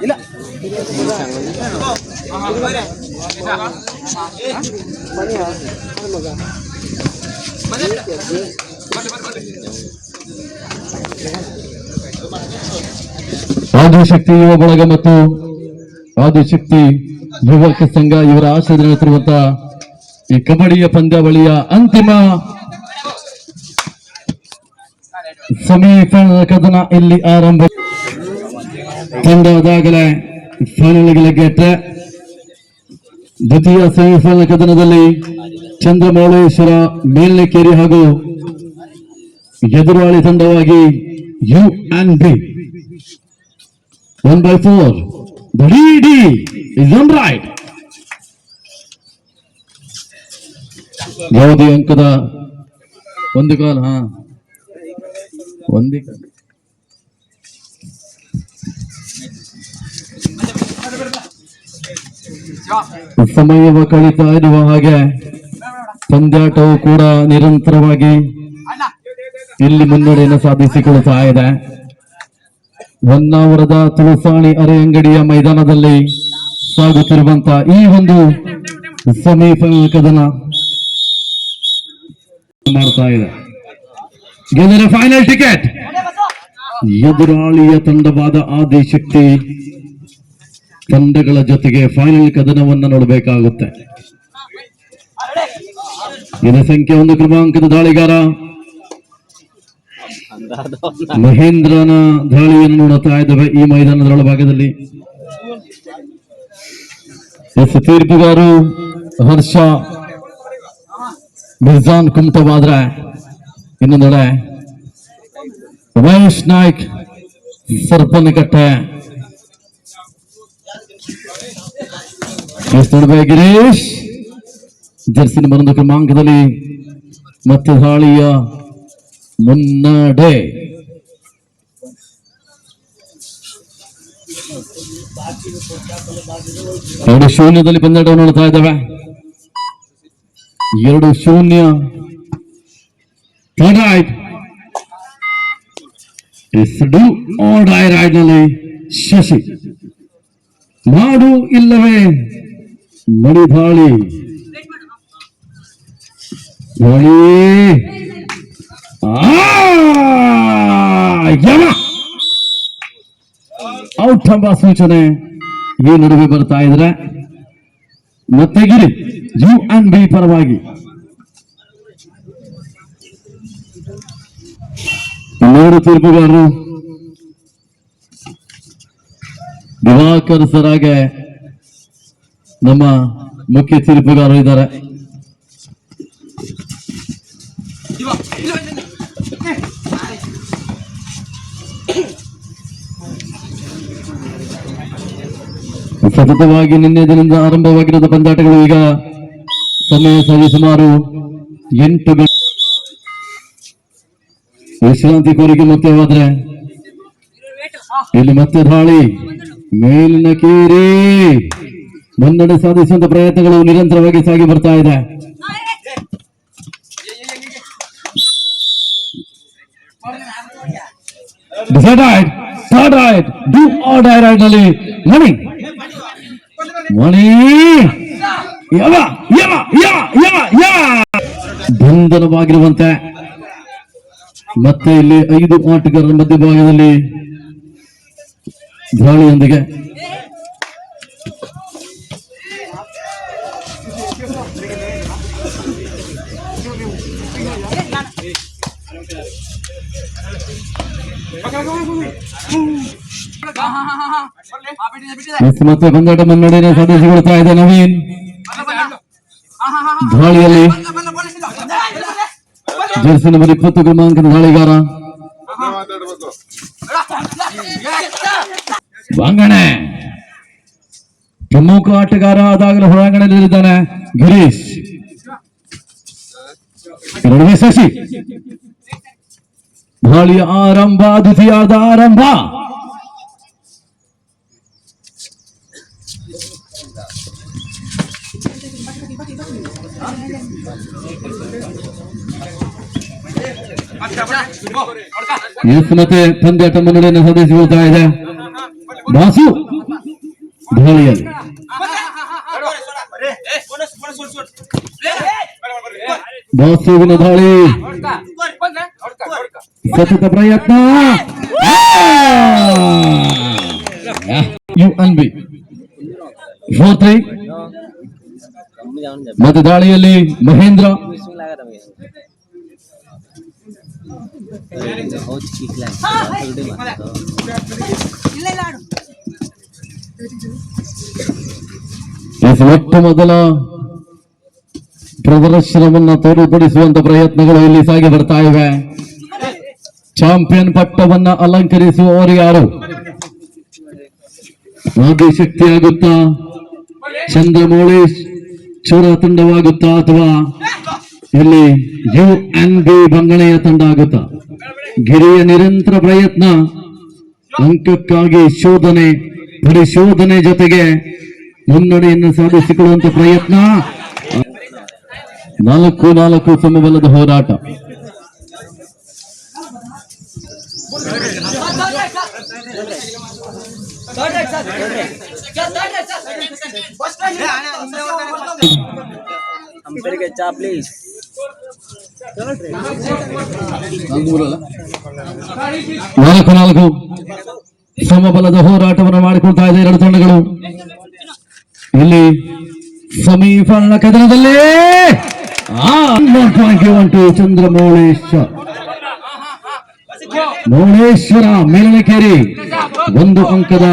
ಇಲ್ಲ ಆದಿಶಕ್ತಿ ಯುವ ಬಳಗ ಮತ್ತು ಆದಿಶಕ್ತಿ ಯುವಕ ಸಂಘ ಇವರ ಆಶ್ರಯದಲ್ಲಿ ನಡೆಸಿರುವಂತಹ ಈ ಕಬಡ್ಡಿಯ ಪಂದ್ಯಾವಳಿಯ ಅಂತಿಮ ಸೆಮಿಫೈನಲ್ ಕದನ ಇಲ್ಲಿ ಆರಂಭ. ತಂಡದಾಗಲೇ ಫೈನಲ್ಗೆ ಲಗ್ಗೆಟ್ಟೆ. ದ್ವಿತೀಯ ಸೆಮಿಫೈನಲ್ ಕದನದಲ್ಲಿ ಚಂದ್ರಮೌಳೇಶ್ವರ ಮೇಲ್ನೆಕೇರಿ ಹಾಗೂ ಎದುರಾಳಿ ತಂಡವಾಗಿ U&B 1/4. The lead is on right. ಯಾವುದೇ ಅಂಕದ ಒಂದು ಕಾಲ ಒಂದೇ ಸಮಯವ ಕಳೀತಾ ಇರುವ ಹಾಗೆ ಪಂದ್ಯಾಟವು ಕೂಡ ನಿರಂತರವಾಗಿ ಇಲ್ಲಿ ಮುನ್ನಡೆಯನ್ನು ಸಾಧಿಸಿಕೊಳ್ಳುತ್ತಾ ಇದೆ. ಹೊನ್ನಾವರದ ತುಳಸಾಣಿ ಅರೆಯಂಗಡಿಯ ಮೈದಾನದಲ್ಲಿ ಸಾಗುತ್ತಿರುವಂತಹ ಈ ಒಂದು ಸೆಮಿಫೈನಲ್ ಕದನ ಮಾಡ್ತಾ ಇದೆ. ಗೆಲ್ಲರ ಫೈನಲ್ ಟಿಕೆಟ್ ಎದುರಾಳಿಯ ತಂಡವಾದ ಆದಿಶಕ್ತಿ ತಂಡಗಳ ಜೊತೆಗೆ ಫೈನಲ್ ಕದನವನ್ನು ನೋಡಬೇಕಾಗುತ್ತೆ. ಜನಸಂಖ್ಯೆ 1 ಕ್ರಮಾಂಕದ ದಾಳಿಗಾರ ಮಹೇಂದ್ರನ ದಾಳಿಯನ್ನು ನೋಡುತ್ತಾ ಇದ್ದೇವೆ ಈ ಮೈದಾನದ ಒಳಭಾಗದಲ್ಲಿ. ತೀರ್ಪುಗಾರು ಹರ್ಷ ಮಿರ್ಜಾನ್ ಕುಮಟವಾದ್ರೆ, ಇನ್ನೊಂದೆಡೆ ರಮೇಶ್ ನಾಯ್ಕ್ ಸರ್ಪನಕಟ್ಟೆ. ಗಿರೀಶ್ ಜರ್ಸಿ ನಂಬರ್ 1 ಕ್ರಮಾಂಕದಲ್ಲಿ ಮತ್ತೆ ದಾಳಿಯ ಮುನ್ನಡೆ. ಎರಡು ಶೂನ್ಯದಲ್ಲಿ ಪಂದ್ಯಾಟವನ್ನು ನೋಡ್ತಾ ಇದ್ದೇವೆ. 2-0. Third raid do or die raid ನಲ್ಲಿ ಶಶಿ ಮಾಡು ಇಲ್ಲವೇ ಮಣಿದಾಳಿ. ಔಟ್ ಎಂಬ ಸೂಚನೆ ಈ ನಡುವೆ ಬರ್ತಾ ಇದ್ರೆ ಮತ್ತೆ ಗಿರಿ U&B ಪರವಾಗಿ. ಮೂರು ತೀರ್ಪುಗಾರರು ದಿವಾಕರ್ ಸರಾಗೆ ನಮ್ಮ ಮುಖ್ಯ ತೀರ್ಪುಗಾರರು ಇದ್ದಾರೆ. ಸತತವಾಗಿ ನಿನ್ನೆ ದಿನದಿಂದ ಆರಂಭವಾಗಿರುವ ಪಂದ್ಯಾಟಗಳು ಈಗ ಸಮಯ ಸರಿಸುಮಾರು 8 ಗಂಟೆ. ವಿಶ್ರಾಂತಿ ಕೋರಿಕೆ ಮತ್ತೆ ಹೋದ್ರೆ ಇಲ್ಲಿ ಮತ್ತೆ ದಾಳಿ ಮೇಲಿನ ಕೇರಿ ಮುನ್ನಡೆ ಸಾಧಿಸುವಂತ ಪ್ರಯತ್ನಗಳು ನಿರಂತರವಾಗಿ ಸಾಗಿ ಬರ್ತಾ ಇದೆ. ಡೂ ಆರ್ ಡೈ ರೈಡ್ ನಲ್ಲಿ ಮಣಿ ಬಂಧನವಾಗಿರುವಂತೆ ಮತ್ತೆ ಇಲ್ಲಿ 5 ಆಟಗಾರರ ಮಧ್ಯಭಾಗದಲ್ಲಿ ದಾಳಿಯೊಂದಿಗೆ ಮತ್ತೆ ಪಂದ್ಯಾಟ ಮುನ್ನಡೆಯನ್ನು ಸಾಧಿಸಿಕೊಳ್ತಾ ಇದೆ ನವೀನ್. ದಾಳಿಯಲ್ಲಿ ಜರ್ಸಿ ನಂಬರ್ 20 ಕ್ರಮಾಂಕದ ದಾಳಿಗಾರ ವಾಂಗಣೆ ಪ್ರಮುಖ ಆಟಗಾರ ಆದಾಗಲೂ ಹೊರಾಂಗಣದಲ್ಲಿದ್ದಾನೆ ಗಿರೀಶ್. ಶಶಿ ದಾಳಿಯ ಆರಂಭ, ದ್ವಿತೀಯಾರ್ಧ ಆರಂಭ. ಎಸ್ ಮತ್ತೆ ಪಂದ್ಯಾಟ ಮುನ್ನಡೆಯನ್ನು ಸಾಧಿಸಿಕೊಳ್ತಾ ಇದೆ ಬಾಸು ದಾಳಿಯಲ್ಲಿ ಬಾಸುವಿನ ದಾಳಿ ಸತತ ಪ್ರಯತ್ನ UNB 4-3 ಮತ್ತೆ ದಾಳಿಯಲ್ಲಿ ಮಹೇಂದ್ರ ಮೊಟ್ಟ ಮೊದಲ ಪ್ರದರ್ಶನವನ್ನ ತೋರ್ಪಡಿಸುವಂತ ಪ್ರಯತ್ನಗಳು ಇಲ್ಲಿ ಸಾಗಿ ಬರ್ತಾ ಇವೆ. ಚಾಂಪಿಯನ್ ಪಟ್ಟವನ್ನ ಅಲಂಕರಿಸುವವರು ಯಾರು? ಆದಿಶಕ್ತಿಯಾಗುತ್ತಾ, ಚಂದ್ರಮೌಳೇಶ್ ಚೂರ ತಂಡವಾಗುತ್ತಾ, ಅಥವಾ ಇಲ್ಲಿ UNB ಬಂಗಳೆಯ ತಂಡ ಆಗುತ್ತಾ? ಗಿರಿಯ ನಿರಂತರ ಪ್ರಯತ್ನ, ಅಂಕಕ್ಕಾಗಿ ಶೋಧನೆ, ಪರಿಶೋಧನೆ ಜೊತೆಗೆ ಮುನ್ನಡೆಯನ್ನು ಸಾಧಿಸಿಕೊಳ್ಳುವಂತ ಪ್ರಯತ್ನ. 4-4 ಸಮಬಲದ ಹೋರಾಟ. ಪ್ಲೀಸ್ 4-4 ಸಮಬಲದ ಹೋರಾಟವನ್ನು ಮಾಡಿಕೊಳ್ತಾ ಇದೆ ಎರಡು ತಂಡಗಳು. ಇಲ್ಲಿ ಸೆಮಿಫೈನಲ್ ಕದನದಲ್ಲಿ ಮೌಳೇಶ್ವರ ಮೇಲನಕೇರಿ 1 ಅಂಕದ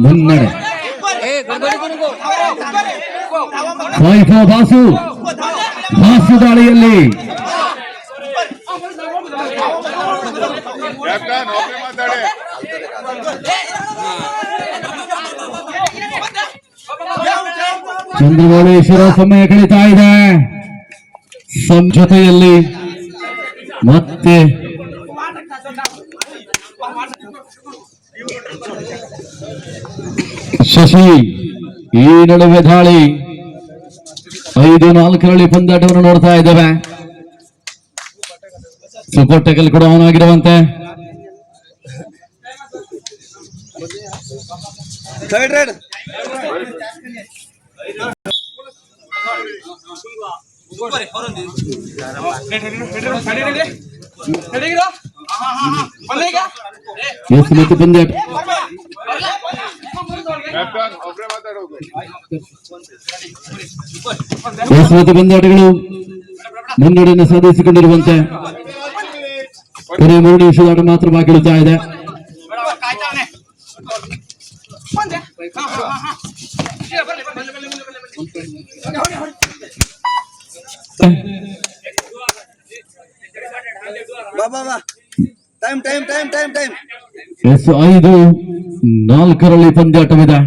ಮುನ್ನಡೆ. ಬಾಸು ದಾಳಿಯಲ್ಲಿ ಚಂದ್ರಮೌಳೇಶ್ವರ ಸಮಯ ಕಳೀತಾ ಇದೆ. ಜೊತೆಯಲ್ಲಿ ಮತ್ತೆ ಶಶಿ. ಈ ನಡುವೆ ದಾಳಿ 5-4 ಪಂದ್ಯಾಟವನ್ನು ನೋಡ್ತಾ ಇದ್ದೇವೆ. ಸೂಪರ್ ಟೆಕಲ್ ಕೂಡ ಆನ್ ಆಗಿರುವಂತೆ. ಮತ್ತು ಪಂದ್ಯಾಟ ಪಂದ್ಯಾಟಗಳು ಮುನ್ನಡೆಯನ್ನು ಸಾಧಿಸಿಕೊಂಡಿರುವಂತೆ ಕೊನೆ 3 ನಿಮಿಷದ ಆಟ ಮಾತ್ರ ಬಾಕಿ ಇರುತ್ತಾ ಇದೆ. ಎಸ್ 5-4 ಪಂದ್ಯಾಟವಿದೆ.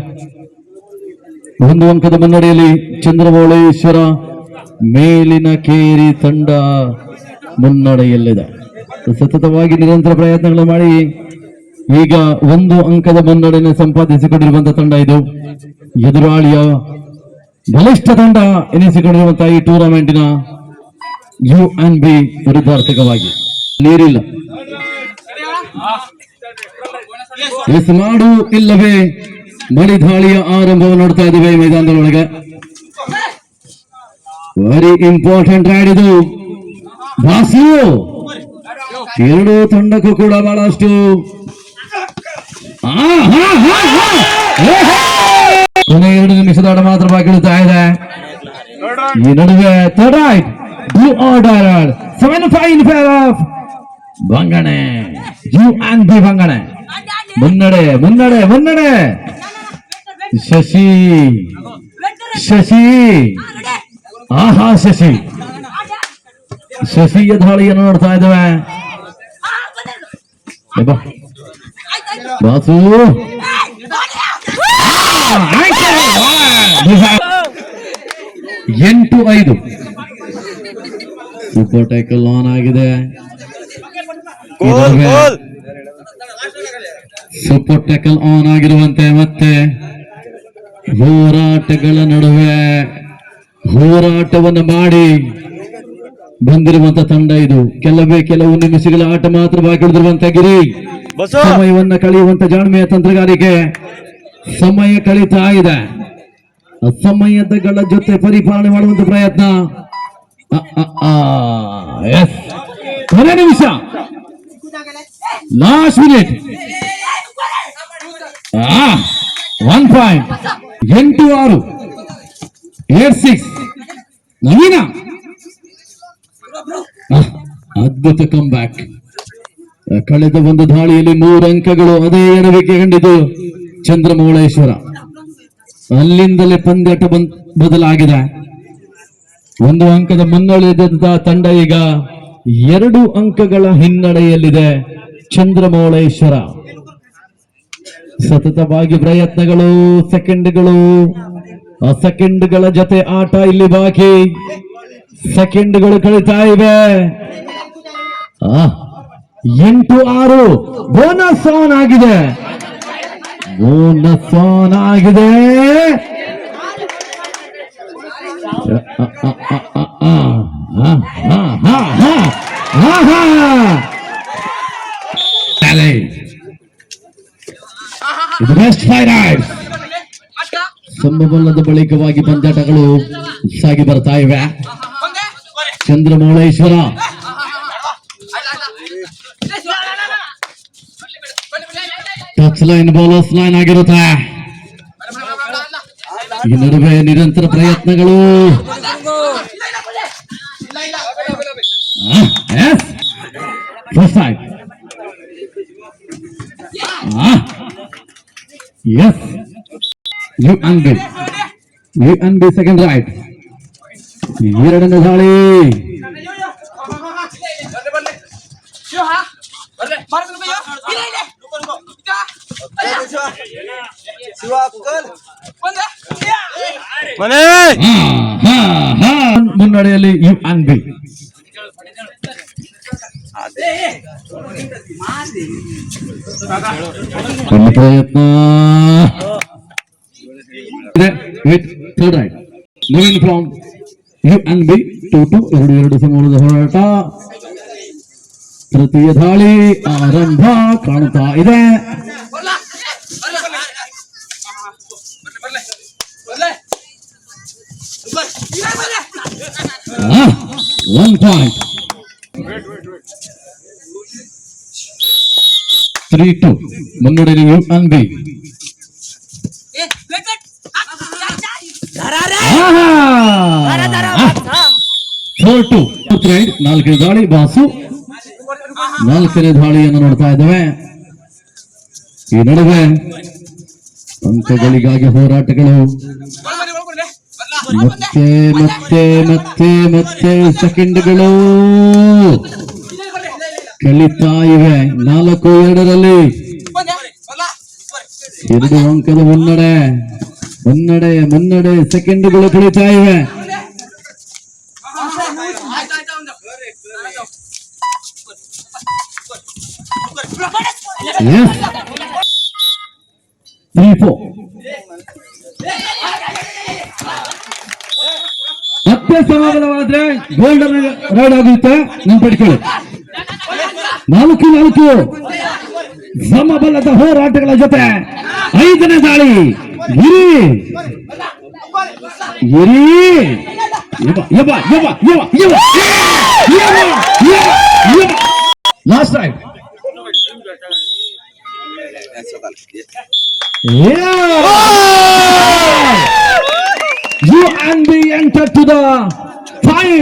1 ಅಂಕದ ಮುನ್ನಡೆಯಲ್ಲಿ ಚಂದ್ರಮೌಳೇಶ್ವರ ಮೇಲಿನ ಕೇರಿ ತಂಡ ಮುನ್ನಡೆಯಲ್ಲಿದೆ. ಸತತವಾಗಿ ನಿರಂತರ ಪ್ರಯತ್ನಗಳು ಮಾಡಿ ಈಗ 1 ಅಂಕದ ಮುನ್ನಡೆಯನ್ನು ಸಂಪಾದಿಸಿಕೊಂಡಿರುವಂತಹ ತಂಡ ಇದು. ಎದುರಾಳಿಯ ಬಲಿಷ್ಠ ತಂಡ ಎನಿಸಿಕೊಂಡಿರುವಂತಹ ಈ ಟೂರ್ನಮೆಂಟಿನ UNB ವಿರುದ್ಧಾರ್ಥಕವಾಗಿ ನೀರಿಲ್ಲ. ಎಸ್ ಮಾಡು ಇಲ್ಲವೇ ಮಳಿ ದಾಳಿಯ ಆರಂಭವನ್ನು ನೋಡ್ತಾ ಇದ್ದೇವೆ ಮೈದಾನದೊಳಗೆ. ವೆರಿ ಇಂಪಾರ್ಟೆಂಟ್ ರೈಡ್ ಇದು. ಬಾಸು ಎರಡು ತಂಡಕ್ಕೂ ಕೂಡ ಬಹಳಷ್ಟು ಕೊನೆ 2 ನಿಮಿಷದ ಆಟ ಮಾತ್ರ ಬಾಕಿ ಇರುತ್ತಾ ಇದೆ. ಈ ನಡುವೆ third right blue order 7-5 in favor of ಬಂಗಣೆ. UNB ಬಂಗಣೆ ಮುನ್ನಡೆ ಮುನ್ನಡೆ ಮುನ್ನಡೆ. ಶಶಿ ಆಹಾ ಶಶಿಯ ದಾಳಿಯನ್ನು ನೋಡ್ತಾ ಇದ್ದೇವೆ. ಬಾಸು 8-5 ಸೂಪರ್ ಟೈಕಲ್ ಆನ್ ಆಗಿದೆ. ಸೂಪರ್ ಟೈಕಲ್ ಆನ್ ಆಗಿರುವಂತೆ ಮತ್ತೆ ಹೋರಾಟಗಳ ನಡುವೆ ಹೋರಾಟವನ್ನು ಮಾಡಿ ಬಂದಿರುವಂತ ತಂಡ ಇದು. ಕೆಲವು ನಿಮಿಷಗಳ ಆಟ ಮಾತ್ರ ಬಾಕಿ ಉಳಿದಿರುವಂತ ಗಿರಿ ಸಮಯವನ್ನ ಕಳೆಯುವಂತ ಜಾಣ್ಮೆಯ ತಂತ್ರಗಾರಿಕೆ. ಸಮಯ ಕಳೀತಾ ಇದೆ. ಸಮಯದಗಳ ಜೊತೆ ಪರಿಪಾಲನೆ ಮಾಡುವಂತ ಪ್ರಯತ್ನ. ಕೊನೆ ನಿಮಿಷ, ಲಾಸ್ಟ್ ಮಿನಿಟ್. 1 ಪಾಯಿಂಟ್. 8-6. 8-6. ನವೀನ ಅದ್ಭುತ ಕಮ್ ಬ್ಯಾಕ್. ಕಳೆದ ಒಂದು ದಾಳಿಯಲ್ಲಿ 3 ಅಂಕಗಳು ಅದೇ ಎಡವಿಕೆ ಕಂಡಿತು ಚಂದ್ರಮೌಳೇಶ್ವರ. ಅಲ್ಲಿಂದಲೇ ಪಂದ್ಯಾಟ ಬದಲಾಗಿದೆ. 1 ಅಂಕದ ಮುನ್ನಡೆದಂತಹ ತಂಡ ಈಗ 2 ಅಂಕಗಳ ಹಿನ್ನಡೆಯಲ್ಲಿದೆ. ಚಂದ್ರಮೌಳೇಶ್ವರ ಸತತವಾಗಿ ಪ್ರಯತ್ನಗಳು, ಸೆಕೆಂಡ್ಗಳ ಜೊತೆ ಆಟ ಇಲ್ಲಿ ಬಾಕಿ. ಸೆಕೆಂಡ್ಗಳು ಕಳೀತಾ ಇವೆ. 8-6. ಬೋನಸ್ ಆನ್ ಆಗಿದೆ. ಸಮಬಲದ ಬಳಿಕವಾಗಿ ಪಂದ್ಯಾಟಗಳು ಸಾಗಿ ಬರ್ತಾ ಇವೆ. Chandramouleshwara touch line bowlers line ಆಗಿರುತ್ತೆ. ಈ ನಡುವೆ ನಿರಂತರ ಪ್ರಯತ್ನಗಳು. UNB second right. 2ನೇ ದಾಳಿ. ಮುನ್ನಡೆಯಲ್ಲಿ UNB. ಪ್ರಯತ್ನ. Third right. Naveen from UNB 2-2 ಸಮೂಹದ ಹೋರಾಟ. ತೃತೀಯ ದಾಳಿ ಆರಂಭ ಕಾಣುತ್ತಾ ಇದೆ. One point. 3-2 ಮುನ್ನಡೆಯಲ್ಲಿ UNB. 4-2. 4ನೇ ದಾಳಿ ಬಾಸು. 4ನೇ ದಾಳಿಯನ್ನು ನೋಡ್ತಾ ಇದ್ದೇವೆ. ಈ ನಡುವೆ ಅಂಕಗಳಿಗಾಗಿ ಹೋರಾಟಗಳು. ಮತ್ತೆ ಸೆಕೆಂಡ್ಗಳು ಕಳೀತಾ ಇವೆ. 4-2 2 ಅಂಕದ ಮುನ್ನಡೆ ಸೆಕೆಂಡ್ಗಳು ಕಳೀತಾ ಇವೆ. Yes. 3-4. ಮತ್ತೆ ಸಮಾಧಾನವಾದ್ರೆ ಗೋಲ್ಡನ್ ರೈಡ್ ಆಗುತ್ತೆ. ನೆನ್ಪಿಟ್ಕೊಳ್ಳಿ. 4-4 ಸಮಬಲದ ಹೋರಾಟಗಳ ಜೊತೆ 5ನೇ ದಾಳಿ. Last raid. UNB entered to the